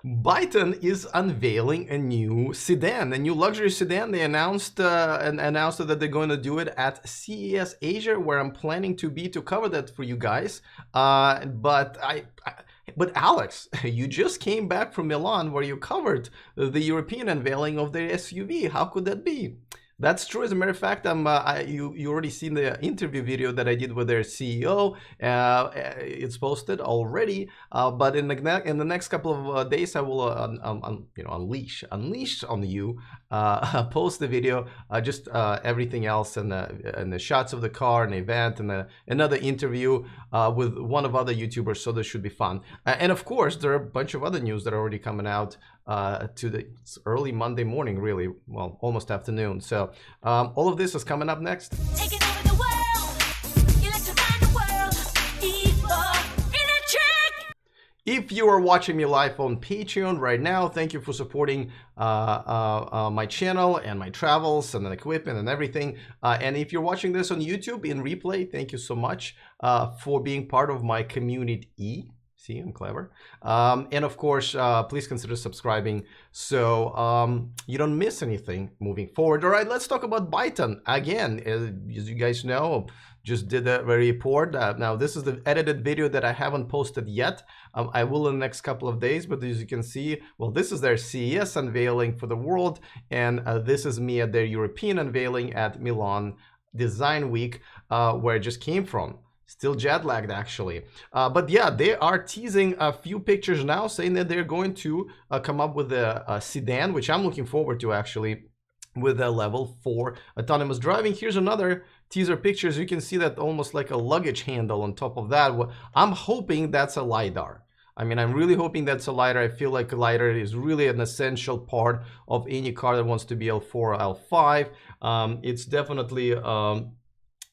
Byton is unveiling a new sedan, a new luxury sedan. They announced that they're going to do it at CES Asia, where I'm planning to be to cover that for you guys. But Alex, you just came back from Milan, where you covered the European unveiling of their SUV. How could that be? That's true. As a matter of fact, you already seen the interview video that I did with their CEO. It's posted already. But in the next couple of days, I will unleash on you, post the video, just everything else, and the shots of the car, an event, and another interview with one of other YouTubers. So this should be fun. And of course, there are a bunch of other news that are already coming out it's early Monday morning, really, well, almost afternoon. So all of this is coming up next. Taking over the world, electrifying the world, electric. If you are watching me live on Patreon right now, thank you for supporting my channel and my travels and the equipment and everything. And if you're watching this on YouTube in replay, thank you so much for being part of my community. See, I'm clever. And of course, please consider subscribing so you don't miss anything moving forward. All right, let's talk about Byton. Again, as you guys know, just did a report. Now, this is the edited video that I haven't posted yet. I will in the next couple of days, but as you can see, well, this is their CES unveiling for the world, and this is me at their European unveiling at Milan Design Week, where I just came from. Still jet lagged, actually. But yeah, they are teasing a few pictures now, saying that they're going to come up with a sedan, which I'm looking forward to, actually, with a level 4 autonomous driving. Here's another teaser picture. As you can see, that almost like a luggage handle on top of that. I'm hoping that's a LiDAR. I mean, I'm really hoping that's a LiDAR. I feel like a LiDAR is really an essential part of any car that wants to be L4 or L5. It's definitely...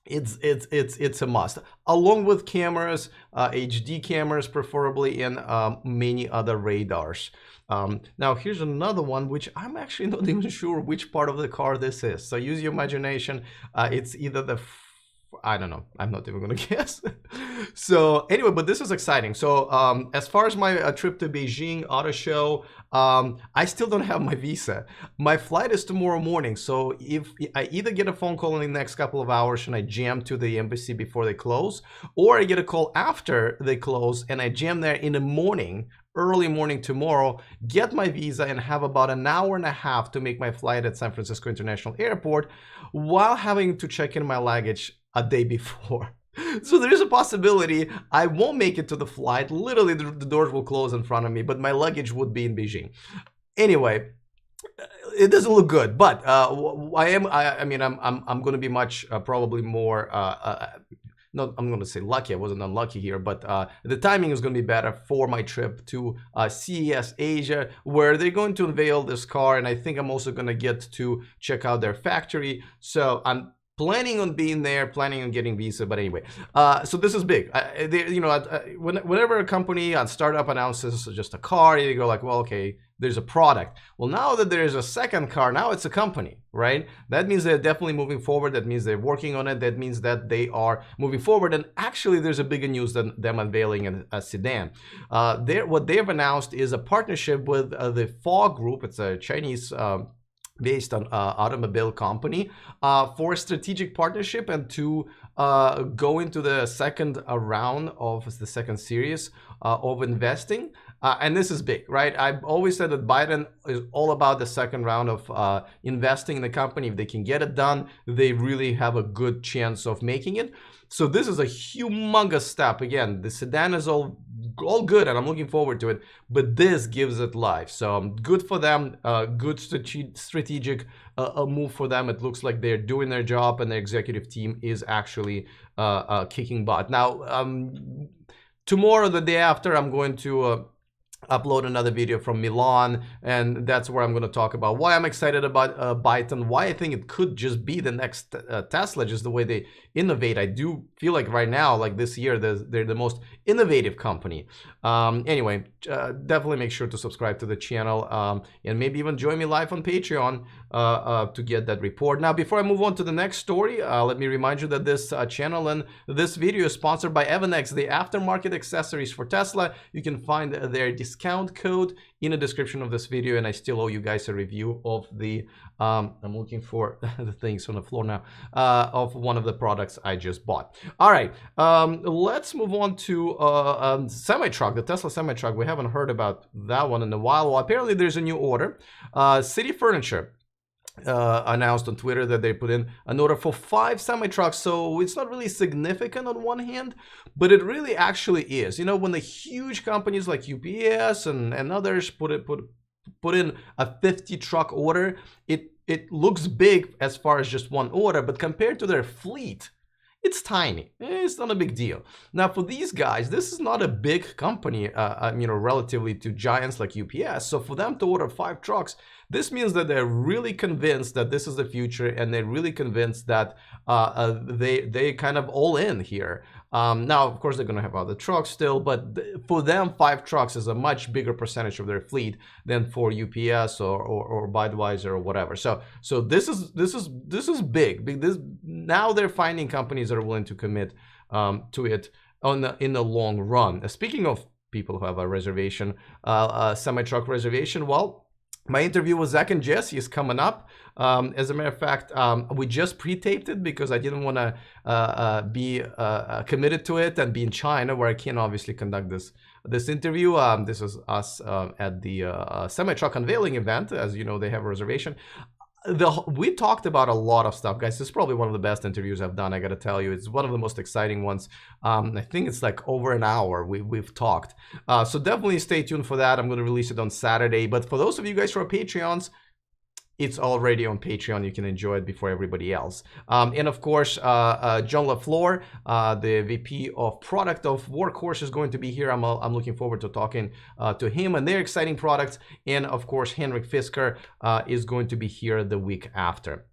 It's a must, along with cameras, HD cameras preferably, and many other radars. Now here's another one, which I'm actually not even sure which part of the car this is, so use your imagination. It's either the I don't know, I'm not even gonna guess. So anyway, but this is exciting. So as far as my trip to Beijing Auto Show, I still don't have my visa. My flight is tomorrow morning, so if I either get a phone call in the next couple of hours and I jam to the embassy before they close, or I get a call after they close and I jam there in the morning, early morning tomorrow, get my visa, and have about an hour and a half to make my flight at San Francisco International Airport, while having to check in my luggage a day before. So there is a possibility I won't make it to the flight. Literally, the doors will close in front of me, but my luggage would be in Beijing. Anyway, it doesn't look good, but I mean, I'm going to be much probably more. No, I'm going to say lucky. I wasn't unlucky here, but the timing is going to be better for my trip to CES Asia, where they're going to unveil this car, and I think I'm also going to get to check out their factory. So I'm planning on being there, planning on getting visa, but anyway, so this is big. Whenever a company, a startup announces just a car, you go like, well, okay, there's a product. Well, now that there's a second car, now it's a company, right? That means they're definitely moving forward. That means they're working on it. That means that they are moving forward. And actually, there's a bigger news than them unveiling a sedan. What they've announced is a partnership with the Ford Group. It's a Chinese based on automobile company, for a strategic partnership and to go into the second round of the second series of investing. And this is big, right? I've always said that Byton is all about the second round of investing in the company. If they can get it done, they really have a good chance of making it. So this is a humongous step. Again, the sedan is all good, and I'm looking forward to it, but this gives it life. So good for them, good strategic move for them. It looks like they're doing their job, and the executive team is actually kicking butt. Now, tomorrow, the day after, I'm going to upload another video from Milan, and that's where I'm going to talk about why I'm excited about Byton, why I think it could just be the next Tesla, just the way they innovate. I do feel like right now, like this year, they're the most innovative company. Anyway, definitely make sure to subscribe to the channel, and maybe even join me live on Patreon to get that report. Now, before I move on to the next story, let me remind you that this channel and this video is sponsored by Evanex, the aftermarket accessories for Tesla. You can find their discount code in the description of this video, and I still owe you guys a review of the, I'm looking for the things on the floor now, of one of the products I just bought. All right, let's move on to semi-truck, the Tesla semi-truck. We haven't heard about that one in a while. Well, apparently there's a new order. City Furniture announced on Twitter that they put in an order for 5 semi-trucks. So it's not really significant on one hand, but it really actually is. You know, when the huge companies like UPS and others put in a 50 truck order, it looks big as far as just one order, but compared to their fleet, it's tiny. It's not a big deal. Now, for these guys, this is not a big company, you know, relatively to giants like UPS. So for them to order 5 trucks, this means that they're really convinced that this is the future, and they're really convinced that they kind of all in here. Now, of course, they're going to have other trucks still, but for them, 5 trucks is a much bigger percentage of their fleet than for UPS or Budweiser or whatever. So this is big. Now they're finding companies that are willing to commit to it in the long run. Speaking of people who have a reservation, semi-truck reservation, well, my interview with Zach and Jesse is coming up. As a matter of fact, we just pre-taped it because I didn't want to be committed to it and be in China, where I can't obviously conduct this interview. This is us at the semi-truck unveiling event. As you know, they have a reservation. We talked about a lot of stuff, guys. This is probably one of the best interviews I've done. I got to tell you, it's one of the most exciting ones. I think it's like over an hour we've talked. So definitely stay tuned for that. I'm going to release it on Saturday. But for those of you guys who are Patreons, it's already on Patreon. You can enjoy it before everybody else. And of course, John LaFleur, the VP of Product of Workhorse, is going to be here. I'm looking forward to talking to him and their exciting products. And of course, Henrik Fisker is going to be here the week after.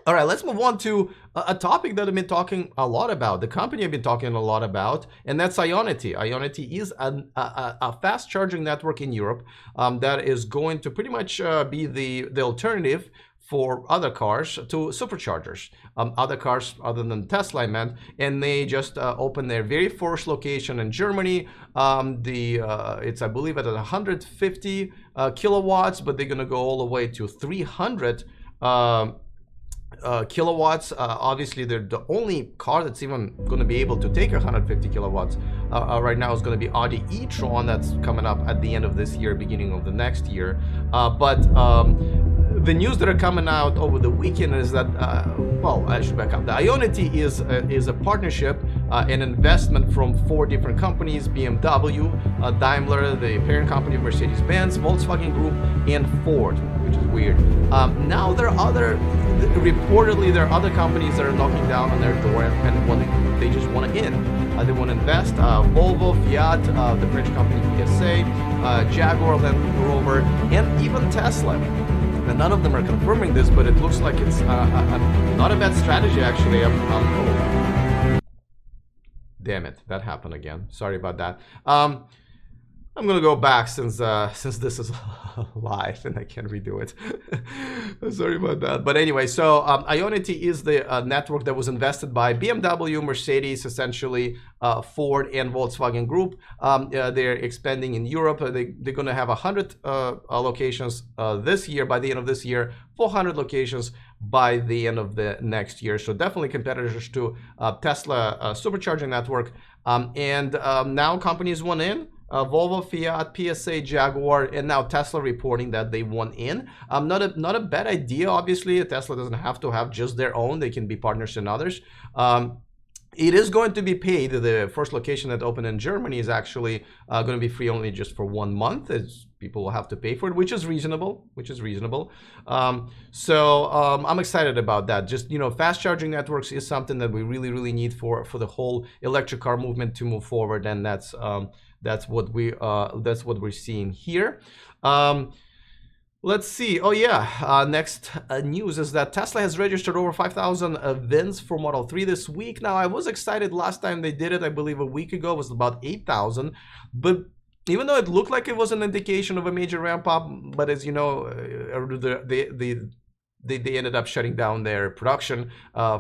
All right, let's move on to a topic that I've been talking a lot about, the company I've been talking a lot about, and that's Ionity. Ionity is a fast charging network in Europe that is going to pretty much be the alternative for other cars to superchargers. Other cars other than Tesla, I meant, and they just opened their very first location in Germany. It's, I believe, at 150 kilowatts, but they're going to go all the way to 300 kilowatts. Obviously, they're the only car that's even going to be able to take 150 kilowatts right now is going to be Audi e-tron. That's coming up at the end of this year, beginning of the next year. But the news that are coming out over the weekend is that, well, I should back up. The Ionity is a partnership, an investment from 4 different companies: BMW, Daimler, the parent company of Mercedes-Benz, Volkswagen Group, and Ford, which is weird. Now reportedly there are other companies that are knocking down on their door and they just want to in. They want to invest. Volvo, Fiat, the French company PSA, Jaguar, Land Rover, and even Tesla. And none of them are confirming this, but it looks like it's not a bad strategy, actually. Damn it, that happened again. Sorry about that. I'm gonna go back since this is live and I can't redo it. Sorry about that. But anyway, so Ionity is the network that was invested by BMW, Mercedes, essentially Ford, and Volkswagen Group. They're expanding in Europe. They're gonna have 100 locations this year. By the end of this year, 400 locations by the end of the next year. So definitely competitors to Tesla supercharging network. And now companies want in. Volvo, Fiat, PSA, Jaguar, and now Tesla reporting that they want in. Not a bad idea, obviously. Tesla doesn't have to have just their own. They can be partners in others. It is going to be paid. The first location that opened in Germany is actually going to be free only just for 1 month. People will have to pay for it, which is reasonable. I'm excited about that. Just, you know, fast charging networks is something that we really need for the whole electric car movement to move forward, and that's what we're seeing here. Let's see. Oh yeah, next news is that Tesla has registered over 5,000 VINs for Model 3 this week. Now, I was excited last time they did it. I believe a week ago it was about 8,000, but even though it looked like it was an indication of a major ramp up, but as you know, they ended up shutting down their production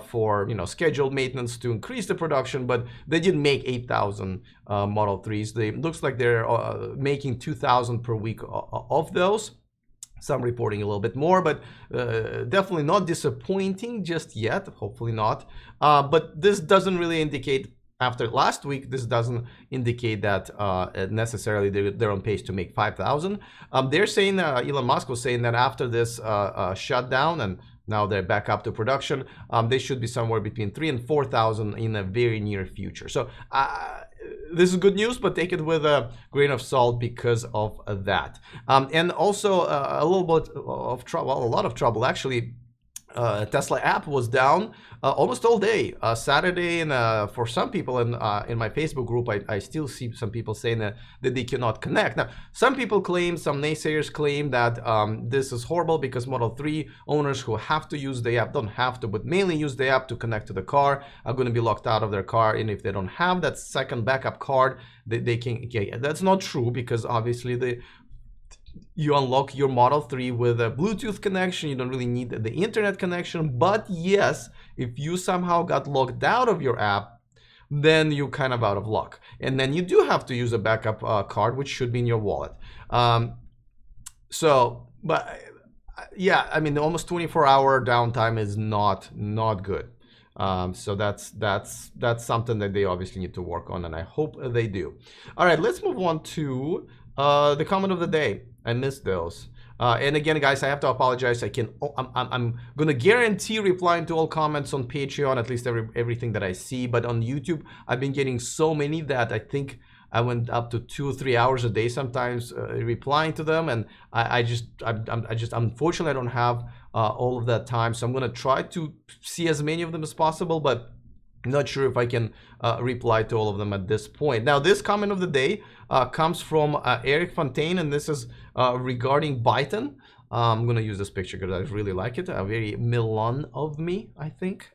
for scheduled maintenance to increase the production, but they didn't make 8,000 Model 3s. They looks like they're making 2,000 per week of those. Some reporting a little bit more, but definitely not disappointing just yet. Hopefully not. But this doesn't really indicate, after last week, this doesn't indicate that necessarily they're on pace to make 5,000. They're saying, Elon Musk was saying that after this shutdown, and now they're back up to production, they should be somewhere between 3,000 and 4,000 in a very near future. So this is good news, but take it with a grain of salt because of that. And also a little bit of trouble, a lot of trouble actually. Tesla app was down almost all day Saturday, and for some people in my Facebook group, I still see some people saying that they cannot connect. Now, some people claim, some naysayers claim that this is horrible because Model 3 owners who have to use the app, don't have to, but mainly use the app to connect to the car, are going to be locked out of their car, and if they don't have that second backup card, they can. That's not true, because obviously you unlock your Model 3 with a Bluetooth connection. You don't really need the internet connection. But yes, if you somehow got locked out of your app, then you're kind of out of luck. And then you do have to use a backup card, which should be in your wallet. But yeah, I mean, the almost 24-hour downtime is not good. So that's something that they obviously need to work on, and I hope they do. All right, let's move on to the comment of the day. I missed those. And again, guys, I have to apologize. I'm gonna guarantee replying to all comments on Patreon, at least everything that I see. But on YouTube, I've been getting so many that I think I went up to 2 or 3 hours a day sometimes replying to them, and I just unfortunately I don't have all of that time. So I'm gonna try to see as many of them as possible, but I'm not sure if I can reply to all of them at this point. Now, this comment of the day comes from Eric Fontaine, and this is regarding Byton. I'm going to use this picture because I really like it. Very Milan of me, I think.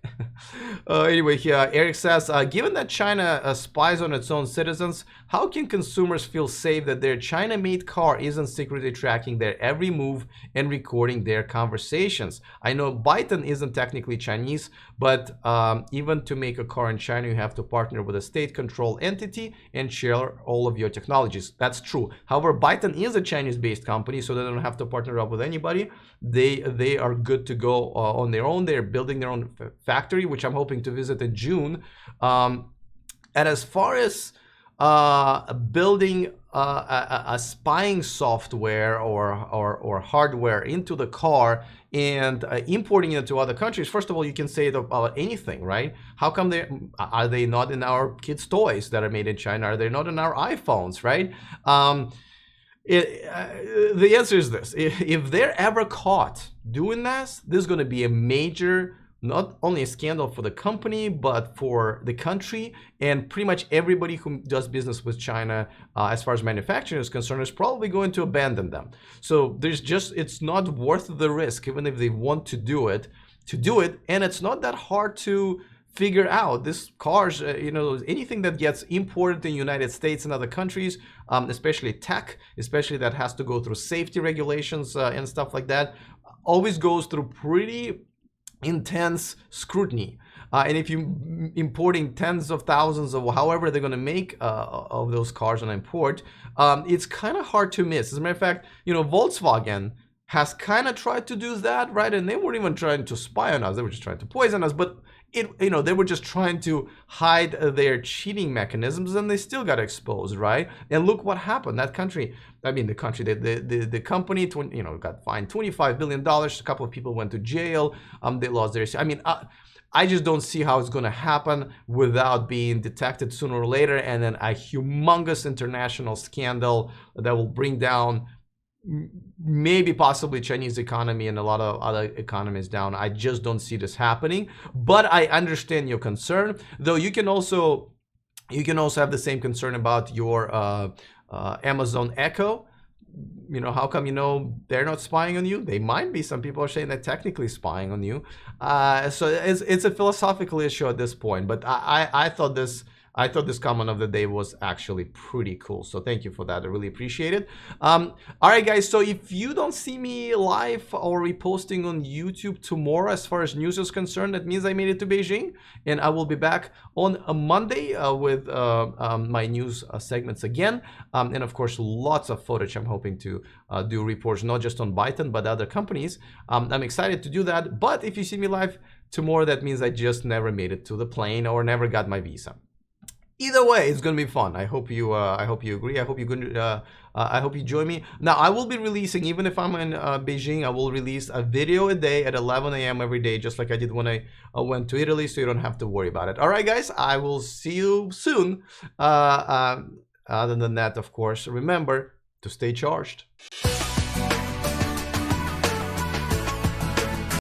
Anyway, here Eric says, given that China spies on its own citizens, how can consumers feel safe that their China-made car isn't secretly tracking their every move and recording their conversations? I know Byton isn't technically Chinese, but even to make a car in China, you have to partner with a state-controlled entity and share all of your technologies. That's true. However, Byton is a Chinese-based company, so they don't have to partner up with anybody. They are good to go on their own. They're building their own factory, which I'm hoping to visit in June. And as far as building a spying software or hardware into the car and importing it to other countries, first of all, you can say it about anything, right? How come are they not in our kids' toys that are made in China? Are they not in our iPhones, right? The answer is this: if they're ever caught doing this is going to be a major, not only a scandal for the company, but for the country, and pretty much everybody who does business with China, as far as manufacturing is concerned, is probably going to abandon them. So it's not worth the risk, even if they want to do it, and it's not that hard to figure out. This cars, anything that gets imported in the United States and other countries, especially tech, especially that has to go through safety regulations and stuff like that, always goes through pretty intense scrutiny. And if you're importing tens of thousands of however they're going to make of those cars on import, it's kind of hard to miss. As a matter of fact, Volkswagen has kind of tried to do that, right? And they weren't even trying to spy on us. They were just trying to poison us. But they were just trying to hide their cheating mechanisms, and they still got exposed, right? And look what happened. That country, the company, got fined $25 billion. A couple of people went to jail. They lost their. I just don't see how it's going to happen without being detected sooner or later, and then a humongous international scandal that will bring down maybe possibly Chinese economy and a lot of other economies down. I just don't see this happening, but I understand your concern. Though you can also have the same concern about your Amazon Echo. How come they're not spying on you? They might be. Some people are saying they're technically spying on you. So it's a philosophical issue at this point. But I thought this I thought this comment of the day was actually pretty cool. So thank you for that. I really appreciate it. All right, guys. So if you don't see me live or reposting on YouTube tomorrow, as far as news is concerned, that means I made it to Beijing, and I will be back on a Monday with my news segments again, and of course lots of footage. I'm hoping to do reports not just on Byton but other companies. I'm excited to do that. But if you see me live tomorrow, that means I just never made it to the plane or never got my visa. Either way, it's gonna be fun. I hope you agree. I hope you I hope you join me. Now, I will be releasing, even if I'm in Beijing, I will release a video a day at 11 a.m. every day, just like I did when I went to Italy, so you don't have to worry about it. All right, guys, I will see you soon. Other than that, of course, remember to stay charged.